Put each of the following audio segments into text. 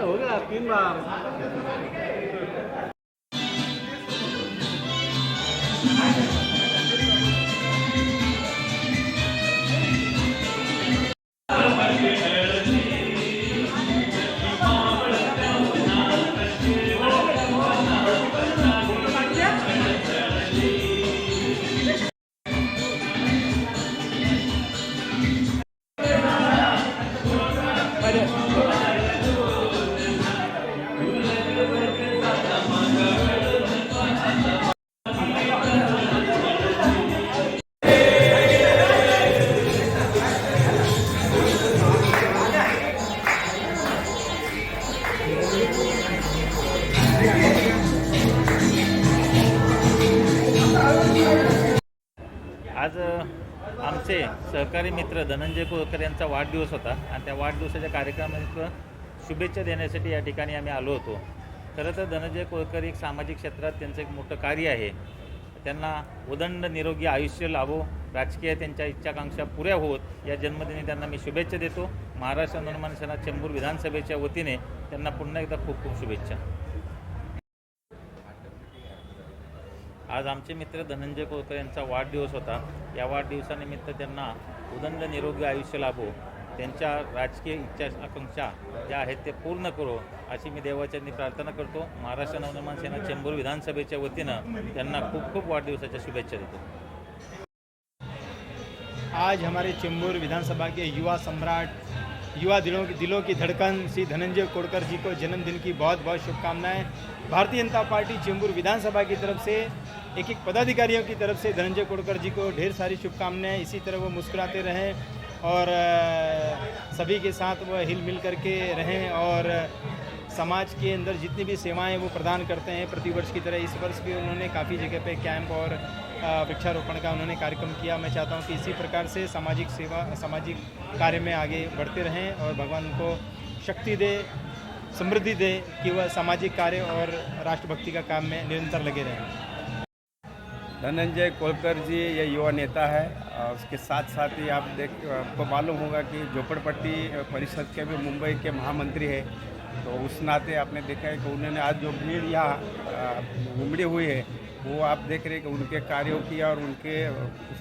हो गया 3 बार। आज आमचे सहकारी मित्र धनंजय कोळकर यांचा वाढदिवस होता आणि त्या वाढदिवसाच्या कार्यक्रमात शुभेच्छा देण्यासाठी या ठिकाणी आम्ही आलो होतो। खरं तर धनंजय कोळकर एक सामाजिक क्षेत्रात त्यांचं एक मोठं कार्य आहे। त्यांना उदंड निरोगी आयुष्य लाभो, राजकीय त्यांच्या इच्छाकांक्षा पुऱ्या होत या जन्मदिनी त्यांना मी शुभेच्छा देतो। महाराष्ट्र नवनिर्माण सेना चेंबूर विधानसभेच्या वतीने त्यांना पुन्हा एकदा खूप खूप शुभेच्छा। आज आमचे मित्र धनंजय कोळकर यांचा वाढदिवस होता। या वाढदिवसानिमित्त त्यांना उदंड निरोगी आयुष्य लाभो, त्यांच्या राजकीय इच्छा आकांक्षा ज्या आहेत ते पूर्ण करो अशी मी देवाचरणी प्रार्थना करतो। महाराष्ट्र नवनिर्माण सेना चेंबूर विधानसभेच्या वतीनं त्यांना खूप खूप वाढदिवसाच्या शुभेच्छा देतो। आज हमारे चेंबूर विधानसभा के युवा सम्राट, युवा दिलों की धड़कन श्री धनंजय कोड़कर जी को जन्मदिन की बहुत बहुत शुभकामनाएं। भारतीय जनता पार्टी चेंबूर विधानसभा की तरफ से एक पदाधिकारियों की तरफ से धनंजय कोड़कर जी को ढेर सारी शुभकामनाएं। इसी तरह वो मुस्कुराते रहें और सभी के साथ वो हिल मिल करके रहें और समाज के अंदर जितनी भी सेवाएं वो प्रदान करते हैं प्रतिवर्ष की तरह इस वर्ष भी उन्होंने काफ़ी जगह पे कैंप और वृक्षारोपण का उन्होंने कार्यक्रम किया। मैं चाहता हूं कि इसी प्रकार से सामाजिक सेवा, सामाजिक कार्य में आगे बढ़ते रहें और भगवान उनको शक्ति दे, समृद्धि दे कि वह सामाजिक कार्य और राष्ट्रभक्ति का काम में निरंतर लगे रहें। धनंजय कोळकर जी ये युवा नेता है और उसके साथ साथ ही आपको मालूम होगा कि झोपड़पट्टी परिषद के भी मुंबई के महामंत्री है। तो उस नाते आपने देखा है कि उन्होंने आज जो भीड़ यहाँ उमड़ी हुई है वो आप देख रहे हैं कि उनके कार्यों की और उनके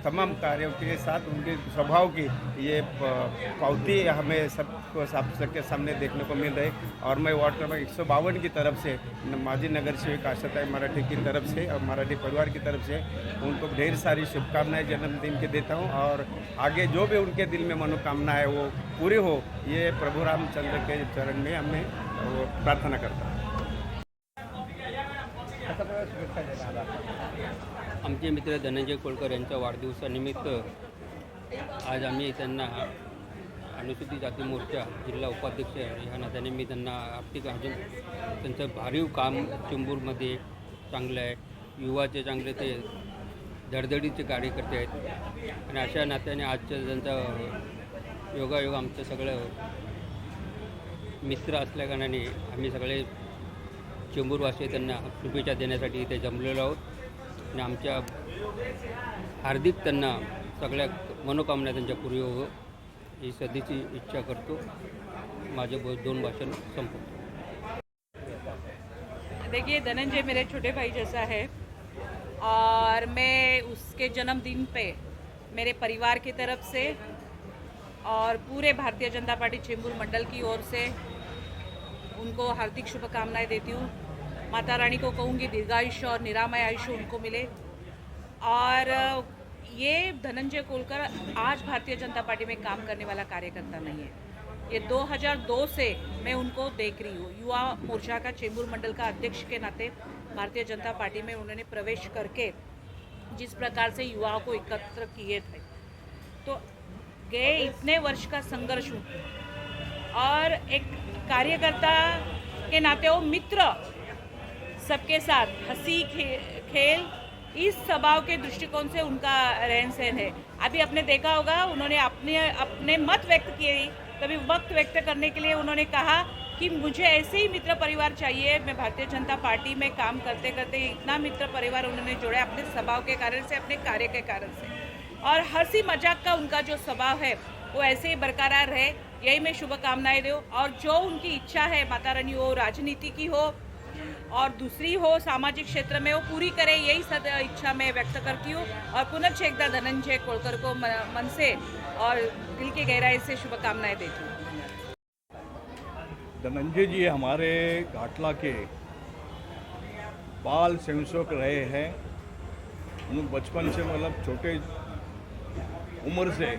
तमाम कार्यों के साथ उनके स्वभाव की ये पावती हमें सबको सबके सामने देखने को मिल रही। और मैं वार्ड नंबर 152 की तरफ से माजी नगर सेवक आशाताई मराठी की तरफ से और मराठी परिवार की तरफ से उनको ढेर सारी शुभकामनाएं जन्मदिन के देता हूं और आगे जो भी उनके दिल में मनोकामना है वो पूरी हो, ये प्रभु रामचंद्र के चरण में हमें वो प्रार्थना करता हूँ। आमचे मित्र धनंजय कोळकर यांच्या वाढदिवसानिमित्त आज आम्ही त्यांना अनुसूचित जाती मोर्चा जिल्हा उपाध्यक्ष ह्या नात्याने मी त्यांना आर्थिक अजून त्यांचं भरीव काम चेंबूरमध्ये चांगलं आहे, युवाचे चांगले ते धडधडीचे कार्यकर्ते आहेत आणि अशा नात्याने आजच्या त्यांचा योगायोग आमचं सगळं मित्र असल्याकारणाने आम्ही सगळे चेंबूरवासी त्यांना शुभेच्छा देण्यासाठी इथे जमलेलो आहोत आणि आमच्या हार्दिक त्यांना सगळ्या मनोकामना त्यांच्या पूर्ण हो ही सध्याची इच्छा करतो. माझे 2 भाषण संपवतो. देखिए, धनंजय मेरे छोटे भाई जैसा है और मैं उसके जन्मदिन पे मेरे परिवार की तरफ से और पूरे भारतीय जनता पार्टी चेंबूर मंडल की ओर से उनको हार्दिक शुभकामनाएं देती हूँ. माता रानी को कहूँगी दीर्घायुष्य और निरामय आयुष्य उनको मिले. और ये धनंजय कोलकर आज भारतीय जनता पार्टी में काम करने वाला कार्यकर्ता नहीं है. ये 2002 से मैं उनको देख रही हूँ. युवा मोर्चा का चेंबूर मंडल का अध्यक्ष के नाते भारतीय जनता पार्टी में उन्होंने प्रवेश करके जिस प्रकार से युवाओं को एकत्र किए थे, तो गए इतने वर्ष का संघर्ष और एक कार्यकर्ता के नाते वो मित्र, सबके साथ हंसी खेल, इस स्वभाव के दृष्टिकोण से उनका रहन सहन है. अभी आपने देखा होगा, उन्होंने अपने मत व्यक्त किए. तभी वक्त व्यक्त करने के लिए उन्होंने कहा कि मुझे ऐसे ही मित्र परिवार चाहिए. मैं भारतीय जनता पार्टी में काम करते करते इतना मित्र परिवार उन्होंने जोड़ा अपने स्वभाव के कारण से, अपने कार्य के कारण से. और हंसी मजाक का उनका जो स्वभाव है वो ऐसे ही बरकरार रहे, यही मैं शुभकामनाएं दूँ. और जो उनकी इच्छा है, माता रानी हो राजनीति की हो और दूसरी हो सामाजिक क्षेत्र में, वो पूरी करे, यही सद इच्छा मैं व्यक्त करती हूँ. और पुनः एकदा धनंजय कोलकर को मन से और दिल की गहराई से शुभकामनाएं देती हूँ. धनंजय जी हमारे घाटला के बाल स्वयंसेवक रहे हैं. उन्होंने बचपन से मतलब छोटे उम्र से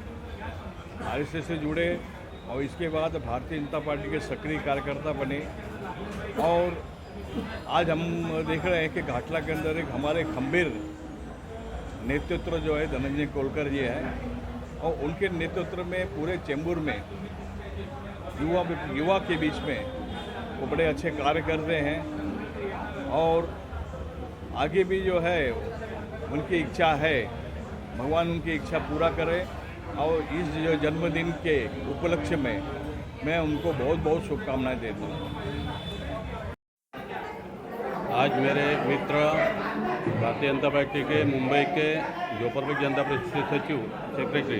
आरएसएस से जुड़े और इसके बाद भारतीय जनता पार्टी के सक्रिय कार्यकर्ता बने. और आज हम देख रहे हैं कि घाटला के अंदर एक हमारे खंबीर नेतृत्व जो है धनंजय कोलकर जी हैं, और उनके नेतृत्व में पूरे चेंबूर में युवा के बीच में वो बड़े अच्छे कार्य करते हैं. और आगे भी जो है उनकी इच्छा है, भगवान उनकी इच्छा पूरा करे. और इस जो जन्मदिन के उपलक्ष्य में मैं उनको बहुत बहुत शुभकामनाएं देता हूँ. आज मेरे मित्र भारतीय जनता पार्टी के मुंबई के जोपरबेग जनता परिषद सचिव सेक्रेटरी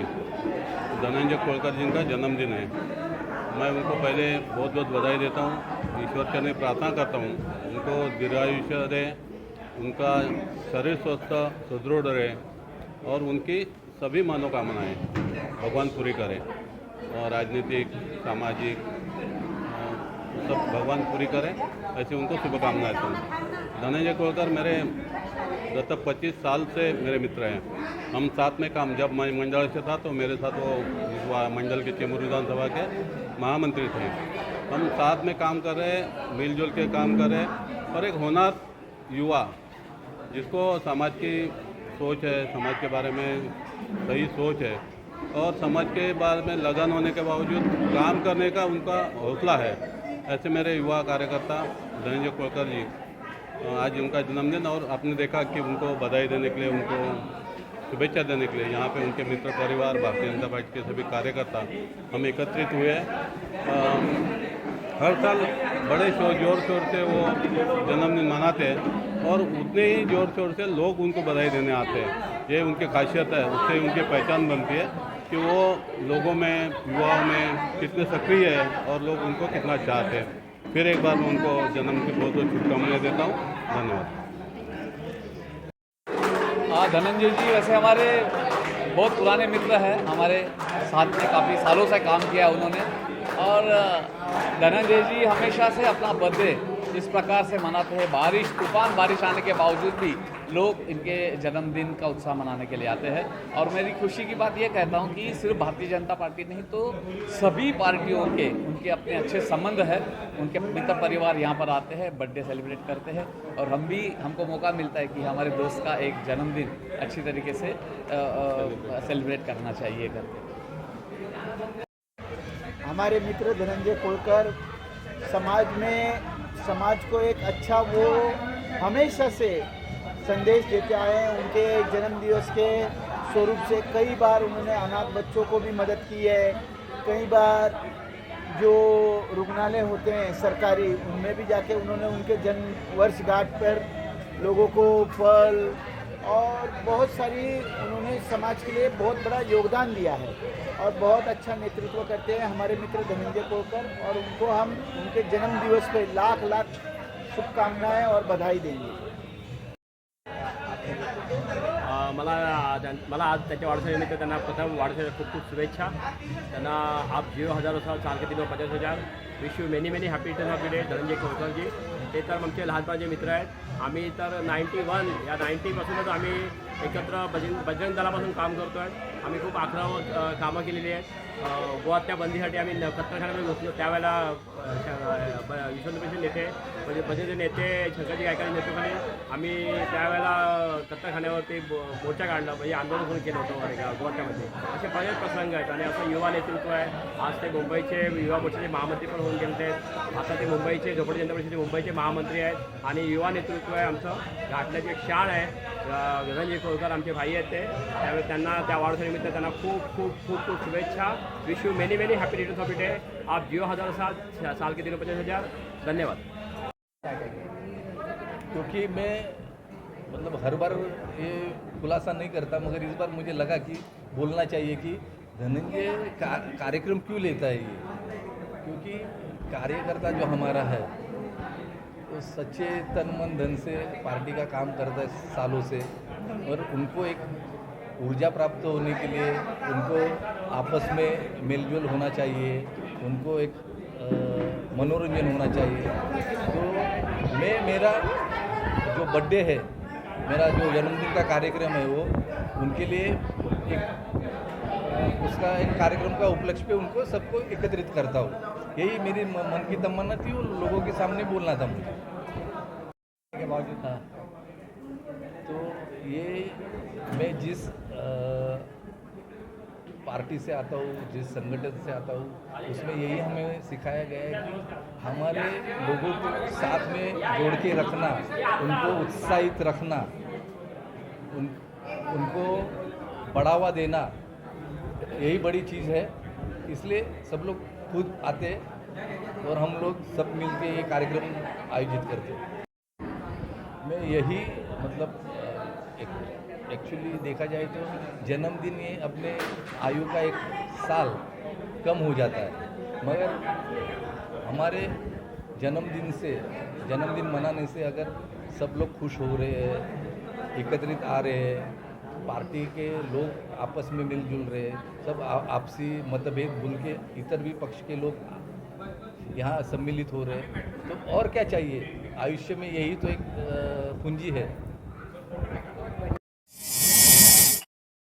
धनंजय कोलकर जी का जन्मदिन है. मैं उनको पहले बहुत बहुत बधाई देता हूँ. ईश्वर से प्रार्थना करता हूँ उनको दीर्घायुष्य दे, उनका शरीर स्वस्थ सुदृढ़ रहे और उनकी सभी मनोकामनाएं भगवान पूरी करें. और राजनीतिक सामाजिक सब भगवान पूरी करें, ऐसे उनको शुभकामनाएं देता हूँ. धनंजय कोलकर मेरे गत 25 साल से मेरे मित्र हैं. हम साथ में काम, जब मैं मंडल से था तो मेरे साथ वो मंडल के चेंबूर विधानसभा के महामंत्री थे. हम साथ में काम कर रहे, मिलजुल के काम कर रहे. और एक होनहार युवा जिसको समाज की सोच है, समाज के बारे में सही सोच है और समाज के बारे में लगन होने के बावजूद काम करने का उनका हौसला है, ऐसे मेरे युवा कार्यकर्ता धनंजय कोलकर जी, आज उनका जन्मदिन. और आपने देखा कि उनको बधाई देने के लिए, उनको शुभेच्छा देने के लिए यहाँ पे उनके मित्र परिवार, भारतीय जनता पार्टी के सभी कार्यकर्ता हम एकत्रित हुए. हर साल बड़े जोर शोर से वो जन्मदिन मनाते हैं और उतने ही जोर शोर से लोग उनको बधाई देने आते हैं. ये उनकी खासियत है, उससे उनकी पहचान बनती है कि वो लोगों में, युवाओं में कितने सक्रिय है और लोग उनको कितना चाहते हैं. फिर एक बार मैं उनको जन्म की बहुत बहुत शुभकामनाएं देता हूँ. धन्यवाद. धनंजय जी वैसे हमारे बहुत पुराने मित्र हैं, हमारे साथ में काफ़ी सालों से काम किया उन्होंने. और धनंजय जी हमेशा से अपना बर्थडे इस प्रकार से मनाते हैं. तूफान बारिश आने के बावजूद भी लोग इनके जन्मदिन का उत्साह मनाने के लिए आते हैं. और मेरी खुशी की बात यह कहता हूं कि सिर्फ भारतीय जनता पार्टी नहीं तो सभी पार्टियों के उनके अपने अच्छे संबंध है. उनके मित्र परिवार यहाँ पर आते हैं, बर्थडे सेलिब्रेट करते हैं और हमको मौका मिलता है कि हमारे दोस्त का एक जन्मदिन अच्छी तरीके से सेलिब्रेट करना चाहिए करके. हमारे मित्र धनंजय कोलकर समाज को एक अच्छा वो हमेशा से संदेश देते आए हैं. उनके जन्म दिवस के स्वरूप से कई बार उन्होंने अनाथ बच्चों को भी मदद की है. कई बार जो रुग्णालय होते हैं सरकारी, उनमें भी जाके उन्होंने उनके जन्म वर्षगांठ पर लोगों को फल और बहुत सारी उन्होंने समाज के लिए बहुत बड़ा योगदान दिया है और बहुत अच्छा नेतृत्व करते हैं हमारे मित्र धनंजय कोलकर, और उनको हम उनके जन्म दिवस पे लाख लाख शुभकामनाएं और बधाई देंगे। मला आज त्याच्या वाढदिवसानिमित्त त्यांना प्रथम वाढदिवसाच्या खूप खूप शुभेच्छा। त्यांना आप 0,000 साल के दिनों 50,000 wish you many many happy return of the day Dhananjay Kolkarji. ते तर आमचे लहानपणाचे मित्र आहेत। आम्ही तर 91 या 90पासूनच आम्ही एकत्र बजरंग दलापासून काम करतो आहे। आम्ही खूप आग्रह कामं केलेली आहेत। गोवात्या बंदीसाठी आम्ही कत्तलखान्यामध्ये घुसलो त्यावेळेला विश्वविद्यापीठ नेते म्हणजे बजेचे नेते शंकरजी गायकवाड नेतृत्वाखाली आम्ही त्यावेळेला कत्तलखान्यावरती मोर्चा काढला, म्हणजे आंदोलन करून केलं होतं वगैरे गोवात्यामध्ये। असे बरेच प्रसंग आहेत आणि असं युवा नेतृत्व आहे। आज ते मुंबईचे युवा मोर्चाचे महामंत्री पण होऊन गेले आहेत। आता ते मुंबईचे झोपडी जनता परिषदेचे मुंबईचे महामंत्री आहेत आणि युवा नेतृत्व आहे आमचं। घाटल्याची एक शान आहे। धनंजय कोलकर आमचे भाई आहेत ते, त्यामुळे त्यांना त्या वाढदिवसानिमित्त त्यांना खूप खूप खूप खूप शुभेच्छा। Wish you many many happy returns of the day. आप 0,000 साल के दिनों 50,000। धन्यवाद। क्योंकि मैं मतलब हर बार ये खुलासा नहीं करता, मगर इस बार मुझे लगा कि बोलना चाहिए कि धनंजय कार्यक्रम क्यों लेता है ये, क्योंकि कार्यकर्ता जो हमारा है वो सच्चे तन मन धन से पार्टी का काम करता है सालों से, और उनको एक ऊर्जा प्राप्त होने के लिए उनको आपस में मेलजोल होना चाहिए, उनको एक मनोरंजन होना चाहिए। तो मैं मेरा जो बर्थडे है, मेरा जो जन्मदिन का कार्यक्रम है, वो उनके लिए एक उसका एक कार्यक्रम का उपलक्ष्य पे उनको सबको एकत्रित करता हूँ। यही मेरी मन की तमन्ना थी, उन लोगों के सामने बोलना था मुझे। हाँ, तो ये मैं जिस पार्टी से आता हूँ, जिस संगठन से आता हूँ, उसमें यही हमें सिखाया गया है कि हमारे लोगों को साथ में जोड़ के रखना, उनको उत्साहित रखना, उनको बढ़ावा देना, यही बड़ी चीज़ है। इसलिए सब लोग खुद आते और हम लोग सब मिलके ये कार्यक्रम आयोजित करते हैं। मैं यही मतलब एक्चुअली देखा जाए तो जन्मदिन ये अपने आयु का एक साल कम हो जाता है, मगर हमारे जन्मदिन मनाने से अगर सब लोग खुश हो रहे हैं, एकत्रित आ रहे हैं, पार्टी के लोग आपस में मिलजुल रहे हैं, सब आपसी मतभेद भूल के इतर भी पक्ष के लोग यहाँ सम्मिलित हो रहे हैं, तो और क्या चाहिए। आयुष्य में यही तो एक पूंजी है।